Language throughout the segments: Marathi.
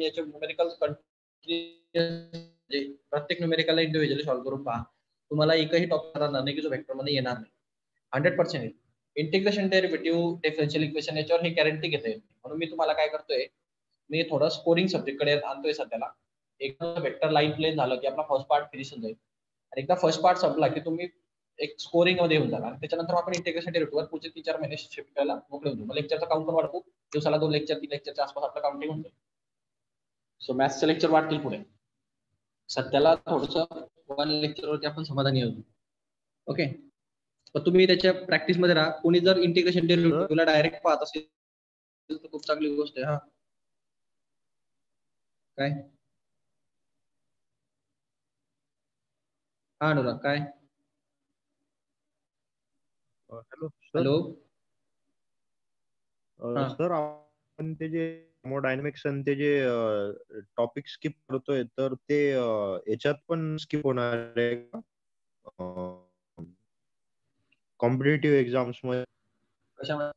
याचे न्यूमेरिकल प्रत्येक न्यूमेरिकलला इंडिव्हिज्युअली सॉल्व्ह करून पहा, तुम्हाला एकही टॉपिक राहणार नाही की जो व्हेक्टर मध्ये येणार नाही. 100% येईल. इंटिग्रेशन डेरिव्हेटिव्ह डिफरन्शियल इक्वेशन याच्यावर हे गॅरंटी घेता येईल. म्हणून मी तुम्हाला काय करतोय, मी थोडं स्कोरिंग सब्जेक्ट कडे आणतोय सध्याला. एकदा वेक्टर लाईन प्लेन झालं की आपला फर्स्ट पार्ट फिनिश होऊन जाईल, आणि एकदा फर्स्ट पार्ट संपला की तुम्ही एक स्कोरिंग मध्ये येऊन जाणार. त्याच्यानंतर आपण इंटिग्रेशन डेरिव्हेटिव्ह वर पुढचे 3-4 महिने शिफ्ट करायला मोकळे होतो. मग लेक्चरचा काउंट पण वाढतो, दिवसाला 2 लेक्चर 3 लेक्चरच्या आसपास आपलं काउंटिंग होऊन जाईल. सो मॅथ्सचे लेक्चर वाढतील पुढे. सध्याला थोडंसं 1 लेक्चरवरती आपण समाधानी होतो. ओके, तर तुम्ही त्याच्या प्रॅक्टिस मध्ये राहा. कोणी जर इंटिग्रेशन डेरिव्हेटिव्हला डायरेक्ट पाहत असेल तर खूप चांगली गोष्ट आहे. हा काय, हा अनुराग काय, हॅलो सर. हॅलो सर आपण ते जे थर्मोडायनामिक्स आणि ते जे टॉपिक स्किप करतोय तर ते याच्यात पण स्किप होणार आहे का कॉम्पिटिटिव्ह एक्झाम्स मध्ये? कशामध्ये?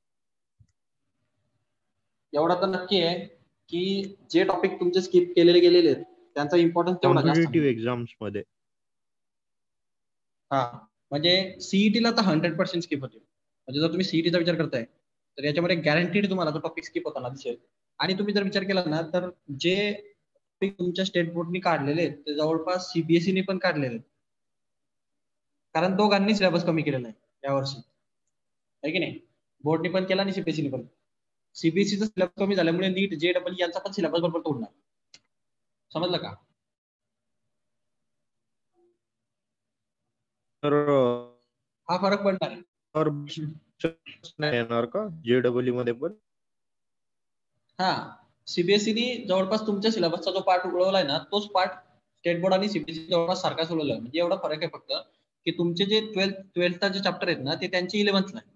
एवढा तर नक्की आहे की जे टॉपिक तुमचे स्किप केलेले गेलेले आहेत त्यांचा इम्पॉर्टन्स तेवढा जास्त कॉम्पिटिटिव्ह एक्झाम्स मध्ये. हा, म्हणजे सीईटीला तर 100% स्किप होते. म्हणजे जर तुम्ही सीईटीचा विचार करताय तर याच्यामध्ये गॅरंटीड तुम्हाला तो टॉपिक स्किप होताना दिसेल. आणि तुम्ही जर विचार केला ना तर जे टॉपिक तुमच्या स्टेट बोर्डनी काढलेले आहेत ते जवळपास सीबीएसईने पण काढलेले आहेत, कारण दोघांनी सिलेबस कमी केलेला आहे यावर्षी, आहे की नाही? बोर्डनी पण केला आणि सीबीएसईने पण. सीबीएसईचा सिलेबस कमी झाल्यामुळे नीट जेडबल यांचा पण सिलेबस बरोबर तोडणार. समजलं का? तर हा फरक पडणार आहे. नाही येणार का जेडब्ल्यू मध्ये पण? हा, सीबीएसईने जवळपास तुमच्या सिलेबसचा जो पार्ट उडवलाय ना तोच पार्ट स्टेट बोर्ड आणि सीबीएसई जवळपास सारखाच उडवलाय. म्हणजे एवढा फरक आहे फक्त की तुमचे जे 12th जे चॅप्टर आहेत ना ते त्यांचे 11th ला आहे.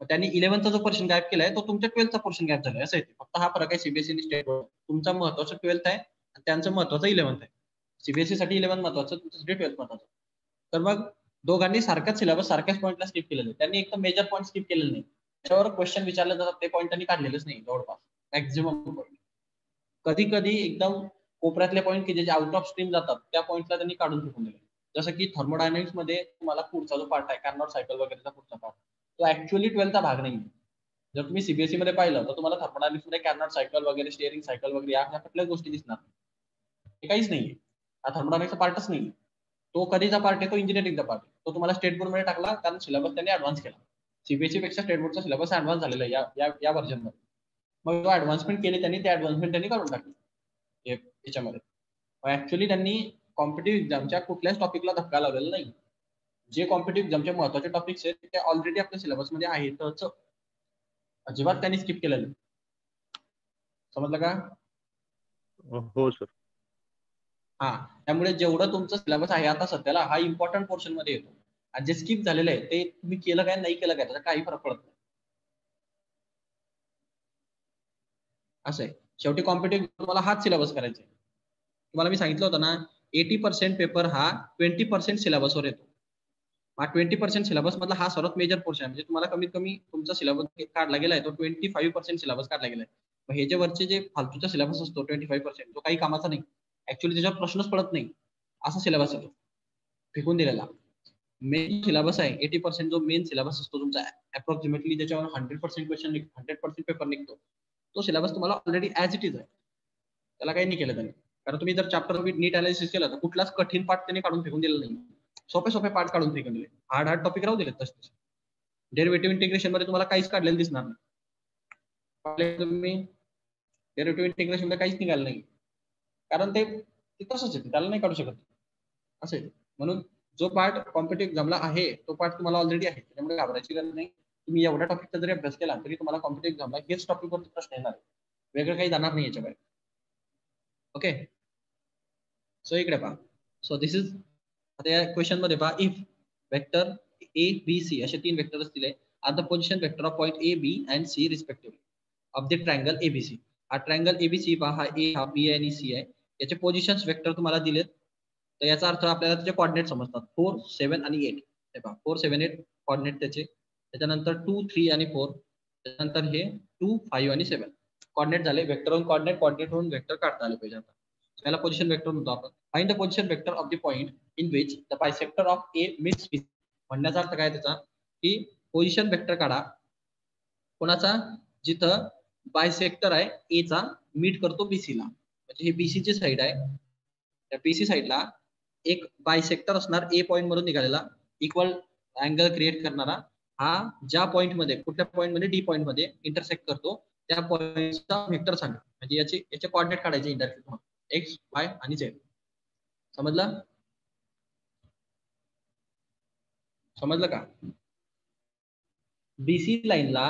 त्यांनी 11th जो पोर्शन गॅप केलाय तो तुमच्या 12th पोर्शन गॅप झालाय, असं आहे. फक्त हा फरक आहे सीबीएसई आणि स्टेट बोर्ड. तुमचा महत्वाचं 12th आहे आणि त्यांचं महत्वाचं 11th आहे. सीबीएसई साठी 11th महत्वाचं, तुमच्यासाठी 12th महत्वाचं. तर मग दोघांनी सारखाच सिलेबस सारख्याच पॉईंटला स्किप केलेलं आहे. त्यांनी एकदम मेजर पॉईंट स्किप केलेलं नाही. त्याच्यावर क्वेश्चन विचारले जातात ते पॉईंट त्यांनी काढलेलंच नाही जवळपास मॅक्झिमम पॉईंट. कधी कधी एकदम कोपऱ्यातले पॉईंट की जे आउट ऑफ स्ट्रीम जातात त्या पॉईंटला त्यांनी काढून फेकून दिले. जसं की थर्मोडायनामिक्स मध्ये तुम्हाला पुढचा जो पार्ट आहे कार्नोट सायकल वगैरेचा पुढचा पार्ट तो ऍक्च्युअली 12th भाग नाही. जर तुम्ही सीबीएसई मध्ये पाहिलं तर तुम्हाला थर्मोडायनामिक्स मध्ये कार्नोट सायकल वगैरे स्टिअरिंग सायकल वगैरे या कुठल्याच गोष्टी दिसणार हे काहीच नाहीये. हा थर्मोडायनामिक्सचा पार्टच नाही. तो कधीचा पार्ट आहे? तो इंजिनिअरिंगचा पार्ट. तो तुम्हाला स्टेट बोर्ड मध्ये टाकला कारण सिलेबस त्यांनी ऍडव्हान्स केला. सीबीएसई पेक्षा स्टेट बोर्डचा सिलेबस ऍडव्हान्स झालेला आहे या व्हर्जन मध्ये. मग जो ऍडव्हान्समेंट केली त्यांनी ते ऍडव्हान्समेंट त्यांनी काढून टाकली याच्यामध्ये. ऍक्च्युअली त्यांनी कॉम्पिटिव्ह एक्झामच्या कुठल्याच टॉपिकला धक्का लावलेला नाही. जे कॉम्पिटिव्ह एक्झामचे महत्वाचे टॉपिक्स आहेत ते ऑलरेडी आपल्या सिलेबस मध्ये आहेतच. अजिबात त्यांनी स्किप केलेलं. समजलं का? हो सर. हा, त्यामुळे जेवढं तुमचं सिलेबस आहे आता सध्याला हा इम्पॉर्टंट पोर्शन मध्ये येतो. आणि जे स्किप झालेलं आहे ते तुम्ही केलं काय नाही केलं काय त्याचा काही फरक पडत नाही. असं आहे. शेवटी कॉम्पिटिव्ह तुम्हाला हाच सिलेबस करायचा आहे. तुम्हाला मी सांगितलं होतं ना 80% पेपर हा 20% सिलेबसवर येतो. हा 20% सिलेबस मधला हा सर्वात मेजर पोर्शन आहे. म्हणजे तुम्हाला कमीत कमी तुमचा सिलेबस काढला गेलाय तो 25% सिलेबस काढला गेलाय. मग हे जे वरचे जे फालतूचा सिलेबस असतो 25% तो काही कामाचा नाही. ऍक्च्युअली त्याच्यावर प्रश्नच पडत नाही असा सिलेबस येतो फेकून दिलेला. मेन सिलेबस आहे 80% जो मेन सिलेबस असतो तुमचा अप्रॉक्सिमेटली ज्याच्यावर 100% क्वेश्चन 100% पेपर निघतो तो सिलेबस तुम्हाला ऑलरेडी ऍज इट इज आहे. त्याला काही नाही केलं त्यांनी. कारण तुम्ही जर चॅप्टर नीट अनालिसिस केलं तर कुठलाच कठीण पार्ट त्यांनी काढून फेकून दिलेला नाही. सोपे सोपे पार्ट काढून फेकून दिले. हार्ड टॉपिक राहू दिले तसे. डेरिव्हेटिव्ह इंटिग्रेशन मध्ये तुम्हाला काहीच काढलेलं दिसणार नाही. तुम्ही डेरिव्हेटिव्ह इंटिग्रेशन मध्ये काहीच निघालं नाही कारण ते तसंच आहे, त्याला नाही काढू शकत असं आहे. म्हणून जो पार्ट कॉम्पिटिव्ह एक्झामला आहे तो पार्ट तुम्हाला ऑलरेडी आहे, त्यामुळे घाबरायची गरज नाही. तुम्ही एवढ्या टॉपिकचा जरी अभ्यास केला तरी तुम्हाला कॉम्पिटिव्ह एक्झामला हेच टॉपिकवर प्रश्न येणार आहे. वेगळं काही जाणार नाही याच्याकडे. ओके, सो इकडे पहा. सो दिस इज आता या क्वेश्चन मध्ये पहा if vector A B C असे 3 वेक्टर्स दिले are the position vector of point A B and C respectively of the triangle ABC. हा ट्रायंगल एबीसी पहा, हा ए हा बी आणि सी आहे. याचे पोझिशन्स वेक्टर तुम्हाला दिलेत तर याचा अर्थ आपल्याला त्याचे कोऑर्डिनेट समजतात 4, 7 आणि 8. हे पहा 4, 7, 8 कोऑर्डिनेट त्याचे. त्याच्यानंतर 2, 3 आणि 4. त्याच्यानंतर हे 2, 5 आणि 7 कॉर्डिनेट झाले, वेक्टर होऊन कॉर्डिनेट, कॉर्डिनेट होऊन वेक्टर काढता आले पाहिजे. आता त्याला पोझिशन वेक्टर म्हणतो आपण. Find the position vector of the point in which the bisector of A meets B. म्हणण्याचा अर्थ काय त्याचा, की पोझिशन वेक्टर काढा कोणाचा, जिथं बायसेक्टर आहे ए चा मीट करतो बीसी ला. म्हणजे हे बीसी ची साईड आहे, त्या बीसी साईडला एक बायसेक्टर असणार ए पॉइंट मधून निघालेला, इक्वल अँगल क्रिएट करणारा, हा ज्या पॉइंट मध्ये, कुठल्या पॉइंट मध्ये, डी पॉइंट मध्ये इंटरसेक्ट करतो त्या पॉइंटचा वेक्टर सांगा. म्हणजे याचे कोऑर्डिनेट काढायचे इंटरसेक्ट म्हणून, एक्स वाय आणि झेड. समजलं? समजलं का? बीसी लाईनला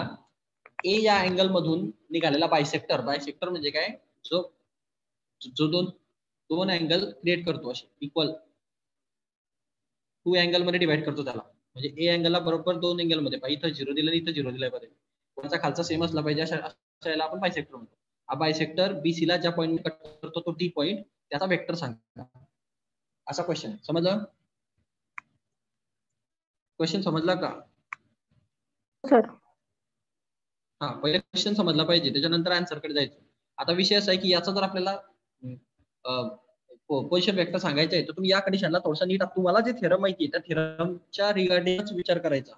ए या अँगल मधून निघालेला बायसेक्टर, बायसेक्टर म्हणजे काय, जो जो दोन अँगल क्रिएट करतो असे इक्वल, टू अँगल मध्ये डिवाइड करतो त्याला. म्हणजे ए अँगलला बरोबर दोन अँगल मध्ये, इथं 0 दिलं इथं 0 दिलाय पाहिजे, कोणचा खालचा सेम असला पाहिजे, अशा याला आपण बायसेक्टर म्हणतो. हा बायसेक्टर बीसी ला ज्या पॉईंट कट करतो तो डी पॉईंट, त्याचा वेक्टर सांगा. असा क्वेश्चन आहे. समजलं? क्वेश्चन समजला का सर? हा, पहिले क्वेश्चन समजला पाहिजे, त्याच्यानंतर आन्सर कडे जायचं. आता विषय असा आहे की याचा जर आपल्याला पोझिशन वेक्टर सांगायचं आहे, तर तुम्ही या कंडिशनला थोडासा नीट, तुम्हाला जे थेरम माहिती आहे त्या थेरमच्या रिगार्डिंगच विचार करायचा.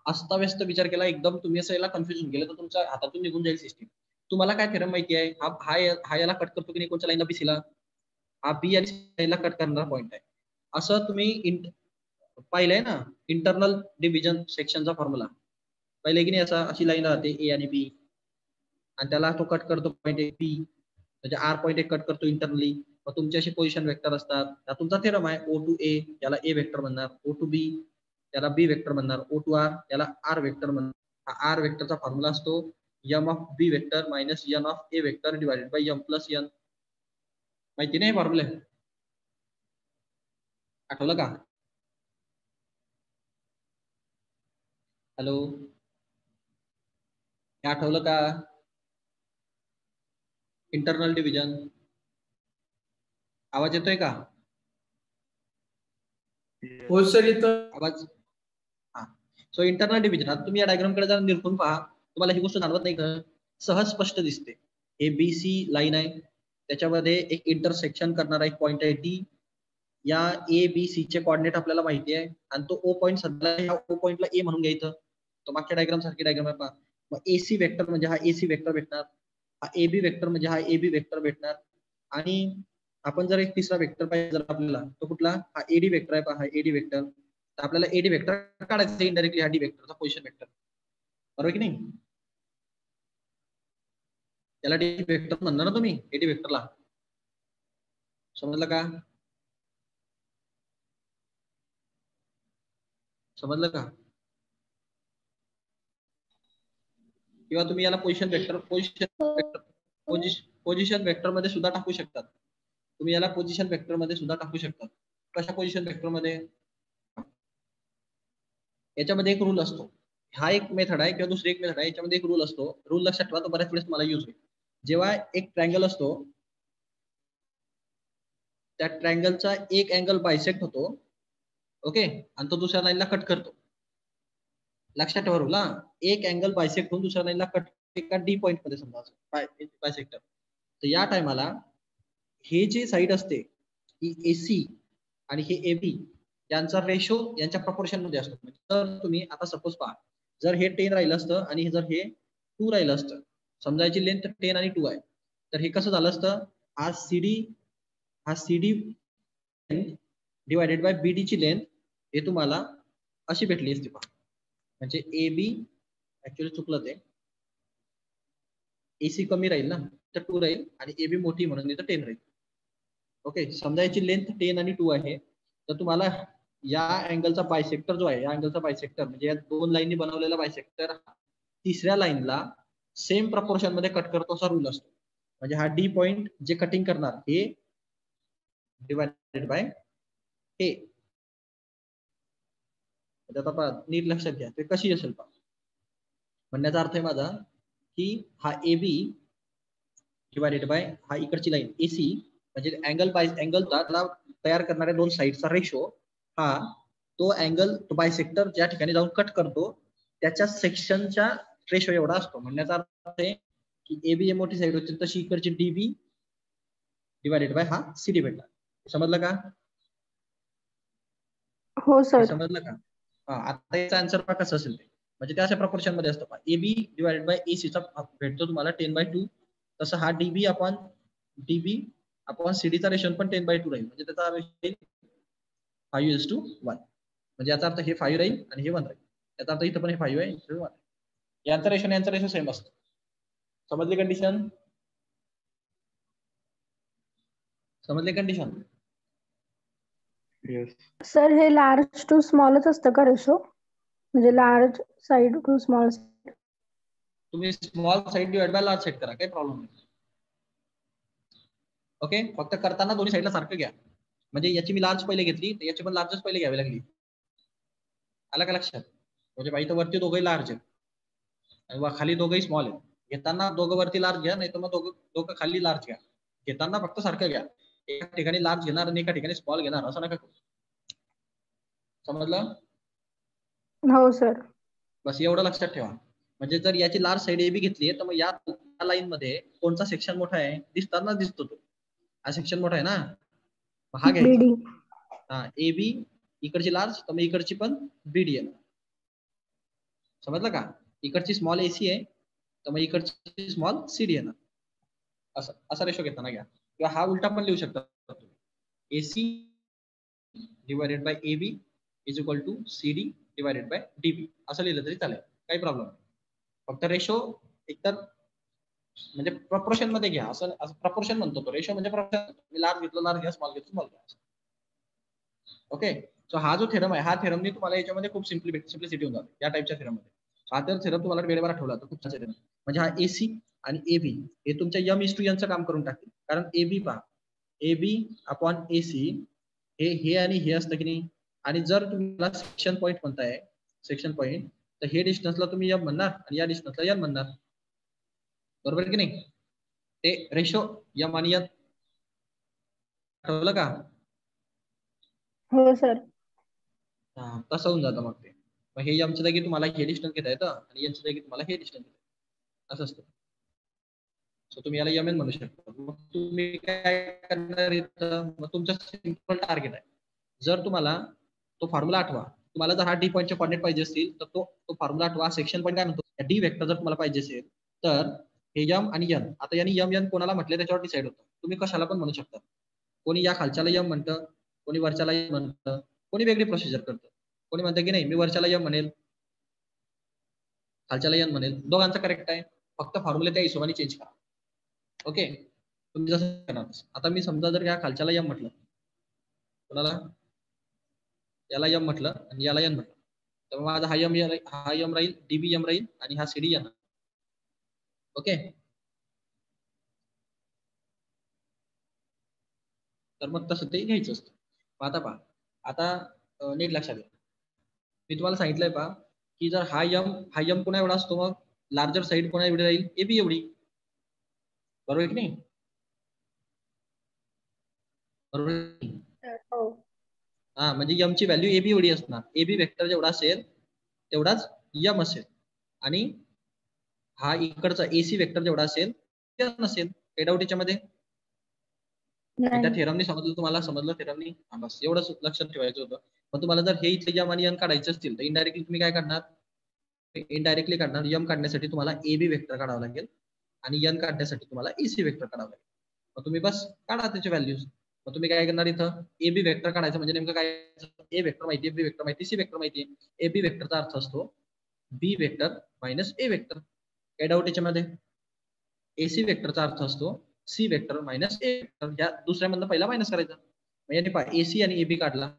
अस्ताव्यस्त विचार केला एकदम, तुम्ही असं याला कन्फ्युजन केलं तर तुमच्या हातातून निघून जाईल सिस्टीम. तुम्हाला काय थेरम माहिती आहे, हा याला कट करतो की नाही, कोणत्या लाईनला, बीसीला, हा बी आणि सीला कट करणारा पॉईंट आहे. असं तुम्ही पाहिलंय ना इंटरनल डिव्हिजन सेक्शनचा फॉर्म्युला, पहिले की नाही, अशी लाईन राहते ए आणि बी, आणि त्याला तो कट करतो पॉईंट ए पी, म्हणजे आर पॉईंट एक कट करतो इंटरनली. मग तुमचे असे पोझिशन वेक्टर असतात. हा तुमचा थेरम आहे. ओ टू ए याला ए वेक्टर म्हणणार, ओ टू बी याला बी वेक्टर म्हणणार, ओ टू आर याला आर वेक्टर म्हणणार. हा आर वेक्टरचा फॉर्म्युला असतो m of B vector minus n of A vector divided by M plus n. माहिती नाही फॉर्म्युला? आठवलं का? हॅलो, हे आठवलं का? इंटरनल डिव्हिजन, आवाज येतोय का? हो सर, येतोय आवाज. हा, सो इंटरनल डिव्हिजन, आता तुम्ही या डायग्राम कडे जरा निरखून पहा, तुम्हाला ही गोष्ट जाणवत नाही का? सहज स्पष्ट दिसते. हे बी सी लाईन आहे, त्याच्यामध्ये एक इंटरसेक्शन करणारा एक पॉइंट आहे डी. या ए बी सी चे कोऑर्डिनेट आपल्याला माहिती आहे, आणि तो ओ पॉइंट सध्या या ओ पॉइंटला ए म्हणून घ्यायचं. तो मागच्या डायग्राम सारखी डायग्राम आहे पहा. मग एसी वेक्टर म्हणजे हा एसी वेक्टर भेटणार, हा ए बी वेक्टर म्हणजे हा ए बी वेक्टर भेटणार, आणि आपण जर एक तिसरा वेक्टर पाहिजे जर आपल्याला, तो कुठला, हा एडी वेक्टर आहे पहा, हा एडी वेक्टर. तर आपल्याला एडी वेक्टर काढायचं इनडायरेक्टली, हा डी वेक्टरचा पोझिशन वेक्टर, बरोबर की नाही? त्याला डी वेक्टर म्हणणार ना तुम्ही, एडी वेक्टरला. समजलं का? समजलं का? किंवा तुम्ही याला पोझिशन वेक्टर, पोझिशन वेक्टर मध्ये सुद्धा टाकू शकतात. तुम्ही याला पोझिशन वेक्टर मध्ये सुद्धा टाकू शकतात. कशा पोझिशन वेक्टर मध्ये? याच्यामध्ये एक रूल असतो, हा एक मेथड आहे किंवा दुसरी एक मेथड आहे, याच्यामध्ये एक रूल असतो. रूल लक्षात ठेवा, तो बऱ्याच वेळेस मला यूज होईल. जेव्हा एक ट्रायंगल असतो, त्या ट्रायंगलचा एक अँगल बायसेक्ट होतो, ओके, आणि तो दुसऱ्या लाईनला कट करतो. लक्षात ठेवा रूल, एक अँगल बायसेक्ट होऊन दुसऱ्या लाईनला कट, एका डी पॉइंट मध्ये समजा बायसेक्टर. तर या टायमाला हे जे साईड असते ही एसी आणि हे एबी, यांचा रेशो यांच्या प्रपोर्शन मध्ये असतो. तर तुम्ही आता सपोज पहा, जर हे 10 राहिलं असतं आणि जर हे 2 राहिलं असतं, समजा याची लेंथ 10 आणि 2 आहे, तर हे कसं झालं असतं, हा सीडी डिवायडेड बाय बीडी ची लेंथ हे तुम्हाला अशी भेटली असते पहा. म्हणजे ए बी, ऍक्च्युअली चुकलं ते, एसी कमी राहील ना, तर 2 राहील, आणि ए बी मोठी म्हणून इथं 10 राहील. ओके, समजा याची लेंथ 10 आणि 2 आहे, तर तुम्हाला या अँगलचा बायसेक्टर जो आहे, या अँगलचा बायसेक्टर म्हणजे या दोन लाईननी बनवलेला बायसेक्टर तिसऱ्या लाईनला सेम प्रपोर्शन मध्ये कट करतो असा रूल असतो. म्हणजे हा डी पॉइंट जे कटिंग करणार हे डिवायडेड बाय हे. आता नीट लक्षात घ्या ते कशी असेल पहा. म्हणण्याचा अर्थ आहे माझा की हा ए बी डिवायडेड बाय हा इकडची लाईन एसी, म्हणजे अँगल बाय अँगलचा त्याला तयार करणाऱ्या दोन साईडचा रेशो, हा तो अँगल, तो बायसेक्टर ज्या ठिकाणी जाऊन कट करतो त्याच्या सेक्शनच्या रेशो एवढा असतो. म्हणण्याचा अर्थ आहे की एबी हे मोठी साईड होती तशी इकडची डीबी डिवायडेड बाय हा सीडी भेटला. समजलं का? हो हे सर. समजलं का? हा, आता याचा आन्सर पहा कसं असेल ते, म्हणजे त्या अशा प्रपोर्शन मध्ये असतो. एबी डिवायडेड बाय एसीचा भेटतो तुम्हाला 10/2. तसं हा डीबी अपॉन सीडीचा रेशो पण 10/2 राहील, म्हणजे त्याचा रेशो 5:1. म्हणजे याचा अर्थ हे 5 राहील आणि हे 1 राहील. याचा अर्थ इथं पण हे 5 आहे, इथं 1 आहे. यांचा रेशो सेम असतो. समजली कंडिशन? समजली कंडिशन? सर हे लार्ज टू स्मॉलच असतं का रेशो? म्हणजे लार्ज साईड टू स्मॉल. तुम्ही small side divide by large side करा, काही प्रॉब्लेम नाही. ओके, फक्त करताना दोन्ही साईडला सारखं घ्या. म्हणजे याची मी लार्ज पहिले घेतली तर याची पण लार्जच पहिले घ्यावी लागली. आलं का लक्षात? म्हणजे बाई तर वरती दोघंही लार्ज आहेत आणि खाली दोघंही स्मॉल आहेत. घेताना दोघं वरती लार्ज घ्या, नाही तर मग दोघं खाली लार्ज घ्या. घेताना फक्त सारखं घ्या. एका ठिकाणी लार्ज घेणार आणि एका ठिकाणी स्मॉल घेणार, असं नका करू. समजलं? हो सर. बस एवढं लक्षात ठेवा. म्हणजे जर याची लार्ज साईड एबी घेतली तर मग या लाईन मध्ये कोणता सेक्शन मोठा आहे दिसताना दिसतो तो. हा सेक्शन मोठा आहे ना, हा घ्यायचा. बीडी. हा एबी इकडची लार्ज तर मग इकडची पण बीडी आहे. समजलं का? इकडची स्मॉल एसी आहे तर मग इकडची स्मॉल सीडी आहे ना. असं असा रेशो घेताना घ्या. किंवा हा उलटा पण लिहू शकता, AC divided by AB is equal to CD divided by DB असं लिहिलं तरी चालेल, काही प्रॉब्लेम नाही. फक्त रेशो एकतर म्हणजे प्रपोर्शन मध्ये घ्या. असं प्रपोर्शन म्हणतो तो, रेशो म्हणजे प्रपोर्शन. मी लार्ज घेतलं लार्ज घ्या, स्मॉल घेतलं स्मॉल घ्या. ओके, सो हा जो थेरम आहे, हा थेरमने तुम्हाला याच्यामध्ये खूप सिम्प्लिसिटी होऊन जाते या टाईपच्या थेरम मध्ये. हा तर थेरम तुम्हाला वेळेवर आठवला तर खूप छान. म्हणजे हा एसी आणि एबी हे तुमच्या M:N चं काम करून टाकतील. कारण एबी पहा, एबी अपॉन एसी हे आणि हे असतं की नाही. आणि जर तुम्हाला सेक्शन पॉईंट म्हणताय, सेक्शन पॉईंट, तर हे डिस्टन्सला तुम्ही M म्हणणार आणि या डिस्टन्सला N म्हणणार. बरोबर की नाही? ते रेशो M आणि N आठवलं का? हो सर. हा, तसं होऊन जातं मग ते. मग हे एमच्या जागी तुम्हाला हे डिस्टन्स घेता येतं आणि एनच्या जागी तुम्हाला हे डिस्टन्स घेता येतं, असं असतं. सो तुम्ही याला MN म्हणू शकता. मग तुम्ही काय करणार इथं? मग तुमचं सिंपल टार्गेट आहे. जर तुम्हाला तो फॉर्म्युला आठवा, तुम्हाला जर हा डी पॉईंटचे कॉर्डिनेट पाहिजे असतील तर तो फॉर्म्युला आठवा. सेक्शन पॉईंट काय म्हणतो? डी वेक्टर जर तुम्हाला पाहिजे असेल तर हे M आणि N, आता यांनी M कोणाला म्हटले त्याच्यावर डिसाइड होतं. तुम्ही कशाला पण म्हणू शकता. कोणी या खालच्याला M म्हणतं, कोणी वरच्याला M म्हणतं, कोणी वेगळी प्रोसिजर करतं. कोणी म्हणतं की नाही मी वरच्याला M म्हणेल, खालच्याला N म्हणेल. दोघांचं करेक्ट आहे, फक्त फॉर्म्युला त्या हिशोबाने चेंज करा. ओके, तुम्ही जसं करणार. आता मी समजा जर या खालच्याला M म्हटलं, कोणाला याला M म्हटलं आणि याला N म्हटलं, तर माझा हा M राहील, डीबी M राहील आणि हा सीडी N. ओके, तर मग तसं ते घ्यायचं असतं. आता पहा, आता नीट लक्षात घ्या. मी तुम्हाला सांगितलंय पहा की जर हा M कोणा एवढा असतो, मग लार्जर साईड कोणा एवढी राहील? एबी एवढी. बरोबर की नाही? बरोबर. हो. हा, म्हणजे M ची व्हॅल्यू एबी एवढी असणार. एबी वेक्टर जेवढा असेल तेवढाच M असेल आणि हा इकडचा एसी वेक्टर जेवढा असेल ते नसेल. काही डाऊट याच्यामध्ये? त्या थेरमनी समजलं तुम्हाला? समजलं थेरमनी? हा, बस एवढंच लक्षात ठेवायचं होतं. मग तुम्हाला जर हे इथले M आणि N काढायचे असतील तर इनडायरेक्टली तुम्ही काय काढणार? इनडायरेक्टली काढणार. M काढण्यासाठी तुम्हाला एबी वेक्टर काढावं लागेल आणि N काढण्यासाठी तुम्हाला एसी वेक्टर काढावं लागेल. मग तुम्ही बस काढा त्याचे व्हॅल्यूज. मग तुम्ही काय करणार इथं? एबी वेक्टर काढायचं म्हणजे नेमकं काय? ए वेक्टर माहिती, बी वेक्टर माहिती, सी वेक्टर माहिती. एबी वेक्टरचा अर्थ असतो बी वेक्टर मायनस ए वेक्टर. काय डाऊट याच्यामध्ये? एसी वेक्टरचा अर्थ असतो सी वेक्टर मायनस ए वेक्टर. या दुसऱ्यामधनं पहिला मायनस करायचा. म्हणजे पहा, एसी आणि एबी काढला,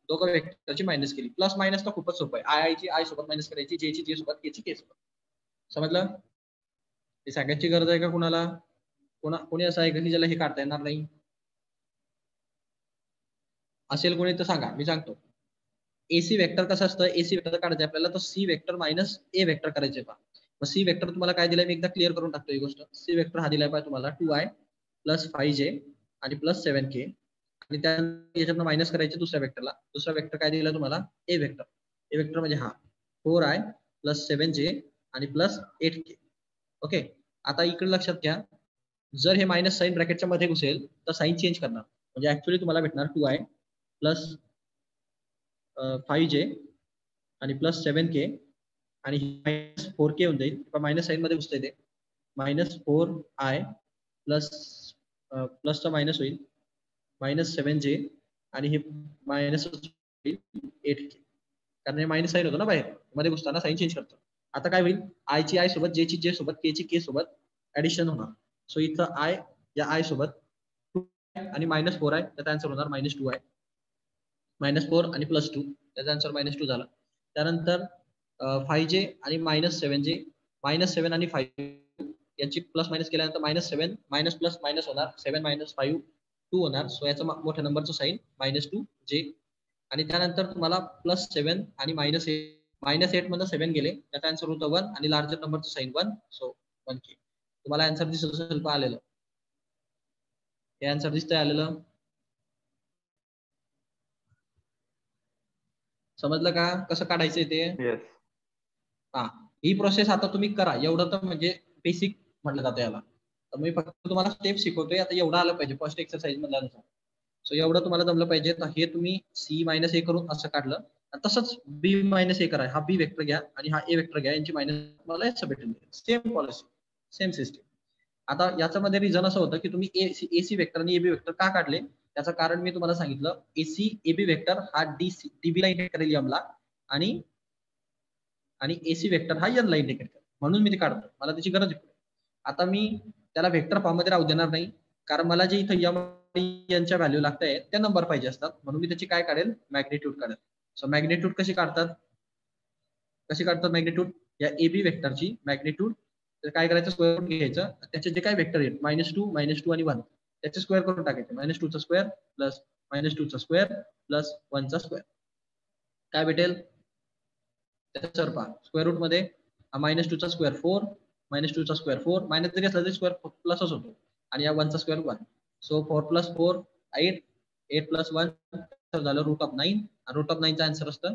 दोघं वेक्टरची मायनस केली. प्लस मायनस तर खूपच सोपं आहे. आय ची आय सोबत मायनस करायची, जे ची जे सोबत, के ची के सोबत. समजलं? हे सांगायची गरज आहे का कुणाला? कोणी असं आहे का की ज्याला हे काढता येणार नाही? असेल कोणी तर सांगा, मी सांगतो. एसी वेक्टर कसं असतं? एसी वेक्टर काढायचं आपल्याला तर सी वेक्टर मायनस ए वेक्टर करायचे पहा. मग सी वेक्टर तुम्हाला काय दिलाय मी एकदा क्लिअर करून टाकतो ही गोष्ट. सी वेक्टर हा दिलाय पाहिजे तुम्हाला 2i प्लस 5j आणि प्लस 7k आणि त्या याच्यातनं मायनस करायचे दुसऱ्या वेक्टरला. दुसरा वेक्टर काय दिला तुम्हाला? ए वेक्टर. ए वेक्टर म्हणजे हा 4i प्लस 7j आणि प्लस 8k. ओके, आता इकडे लक्षात घ्या, जर हे मायनस साईन ब्रॅकेटच्या मध्ये घुसेल तर साईन चेंज करणार, म्हणजे ऍक्च्युली तुम्हाला भेटणार 2i प्लस 5j आणि प्लस 7k आणि मायनस 4k होऊन जाईल, मायनस साईन मध्ये घुसते ते मायनस 4i प्लस प्लसचा मायनस होईल मायनस 7j आणि हे मायनस होईल 8k, कारण हे मायनस साईन होतं ना बाहेर मध्ये घुसताना साईन चेंज करतो. आता काय होईल, आय ची आय सोबत, जे ची जे सोबत, के ची के सोबत ऍडिशन होणार. सो इथं आय या आय सोबत 2 आणि मायनस 4 आहे, त्याचा आन्सर होणार मायनस 2 आहे. मायनस 4 आणि प्लस 2 त्याचा आन्सर मायनस 2 झाला. त्यानंतर 5j आणि मायनस 7j, मायनस 7 आणि 5 यांची प्लस मायनस केल्यानंतर मायनस 7 मायनस प्लस मायनस होणार, 7 मायनस 5 2 होणार. सो याचा मोठ्या नंबरचं साईन मायनस 2j. आणि त्यानंतर तुम्हाला प्लस 7 आणि मायनस 8, मायनस 8 मधून 7 गेले, त्याचा आन्सर होतं 1 आणि लार्जर नंबरचं साईन 1, सो 1k. तुम्हाला आन्सर दिसत असेल आलेलं, हे आन्सर दिसतंय आलेलं, समजलं का कसं काढायचंय ते? हा, ही प्रोसेस आता तुम्ही करा, एवढं तर म्हणजे बेसिक म्हटलं जातं याला. तर मी फक्त तुम्हाला स्टेप शिकवतोय, आता एवढं आलं पाहिजे फर्स्ट एक्सरसाइज मधल्यानुसार. सो एवढं तुम्हाला जमलं पाहिजे. तर हे तुम्ही c मायनस ए करून असं काढलं, तसंच b मायनस ए करा, हा b वेक्टर घ्या आणि हा a वेक्टर घ्या, यांची मायनस मला याचं भेटेल. Same policy, same system. आता याच्यामध्ये रिझन असं होतं की तुम्ही एसी वेक्टर आणि एबी वेक्टर का काढले, त्याचं कारण मी तुम्हाला सांगितलं. एसी एबी वेक्टर हा डीबी ला इंडिकेट करेल एम ला, आणि एसी वेक्टर हा एन ला इंडिकेट करेल, म्हणून मी ते काढतो, मला त्याची गरज आहे. आता मी त्याला वेक्टर फॉर्म मध्ये राहू देणार नाही, कारण मला जे इथं एम यांच्या व्हॅल्यू लागताय त्या नंबर पाहिजे असतात, म्हणून मी त्याची काय काढेल, मॅग्निट्यूड काढेल. सो मॅग्निट्यूड कशी काढतात मॅग्निट्यूड, या एबी वेक्टरची मॅग्निट्यूड काय करायचं, स्क्वेअर रूट घ्यायचं, त्याचे जे काय वेक्टर आहेत -2 आणि 1 त्याचे स्क्वेअर करून टाकायचे. -2 चा स्क्वेअर प्लस -2 चा स्क्वेअर प्लस 1 चा स्क्वेअर काय भेटेल, त्याचा पहा स्क्वेअर रूट मध्ये -2 चा स्क्वेअर 4, -2 चा स्क्वेअर 4, मायनस जरी असला तरी स्क्वेअर प्लसच होतो, आणि या 1 चा स्क्वेअर 1. सो 4 प्लस 4 8, 8 प्लस 1 झालं √9, आणि √9 चा आन्सर असतं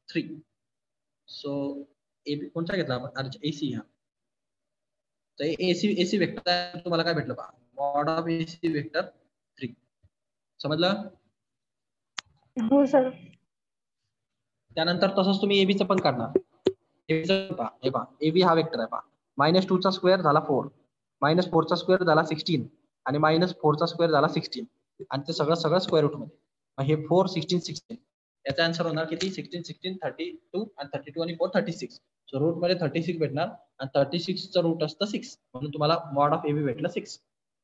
3. सो एबी कोणता घेतला आपण, एसी. हा, तर एसी वेक्टर तुम्हाला काय भेटलं पहा, मॉड ऑफ एसी वेक्टर 3. समजलं? हो सर. त्यानंतर तसंच तुम्ही एबीचं पण काढणार. एबीचं पहा, हे पहा एबी हा वेक्टर आहे पहा, -2 चा स्क्वेअर झाला 4, -4 चा स्क्वेअर झाला 16, आणि -4 चा स्क्वेअर झाला 16, आणि ते सगळं स्क्वेअर रूट मध्ये. हे 4 16 16 याचा आन्सर होणार किती, 16 16 32, आणि 32 आणि 4 36. सो रूट मध्ये 36 भेटणार, आणि 36 चं रूट असतं 6, म्हणून तुम्हाला मॉड ऑफ एबी भेटलं 6.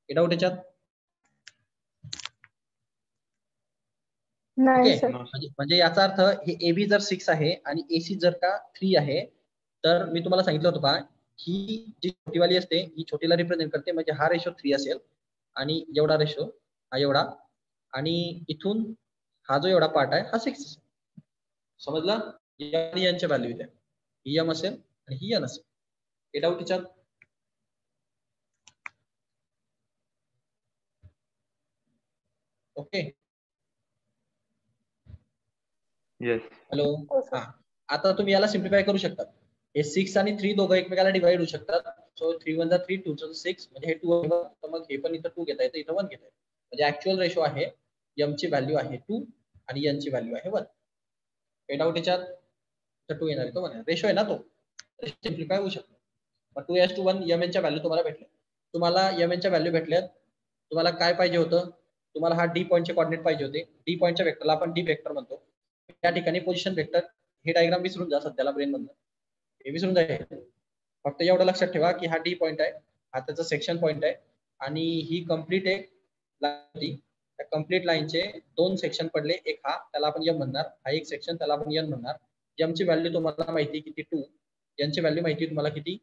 हे डाऊट याच्यात? नाही ओके, सर. म्हणजे याचा अर्थ हे एबी जर 6 आहे आणि एसी जर का 3 आहे, तर मी तुम्हाला सांगितलं होतं पहा, ही जी छोटीवाली असते ही छोटीला रिप्रेझेंट करते, म्हणजे हा रेशो 3 असेल, आणि एवढा रेशो हा एवढा, आणि इथून हा जो एवढा पार्ट आहे हा 6 असेल. समजलं? यांच्या व्हॅल्यू द्या, ही एम असेल आणि ही एन असेल. हे डाऊट याच्यात? Okay, hello. हो सर. हा, आता तुम्ही याला सिम्प्लिफाय करू शकता. हे 6 आणि 3 दोघं एकमेकाला डिवाइड होऊ शकतात. सो 3 1 3, 2 6, म्हणजे हे 2 आहे, तर मग हे पण इथं 2 घेता येतं, इथं 1 घेता येतं. म्हणजे ऍक्च्युअल रेशो आहे, एम ची व्हॅल्यू आहे 2 आणि एन ची व्हॅल्यू आहे 1. हे डाऊट याच्यात? तर 2 येणार, तो 1 रेशो आहे ना, तो सिम्प्लिफाय होऊ शकतो. मग 2:1 एम एन च्या व्हॅल्यू तुम्हाला भेटल्या. तुम्हाला एम एन च्या व्हॅल्यू भेटल्यात, तुम्हाला काय पाहिजे होतं, तुम्हाला हा डी पॉईंटचे कोऑर्डिनेट पाहिजे होते. डी पॉईंटच्या वेक्टरला आपण डी वेक्टर म्हणतो. त्या ठिकाणी पोझिशन वेक्टर, हे डायग्राम विसरून जा सध्याला ब्रेन मधनं, हे विसरून जाईल. फक्त एवढं लक्षात ठेवा की हा डी पॉईंट आहे, हा त्याचा सेक्शन पॉईंट आहे, आणि ही कंप्लीट एक लाईन, त्या कंप्लीट लाईनचे 2 सेक्शन पडले, एक हा, त्याला आपण एम म्हणणार, हा एक सेक्शन, त्याला आपण एन म्हणणार. एम ची व्हॅल्यू तुम्हाला माहिती किती 2, एन ची व्हॅल्यू माहिती तुम्हाला किती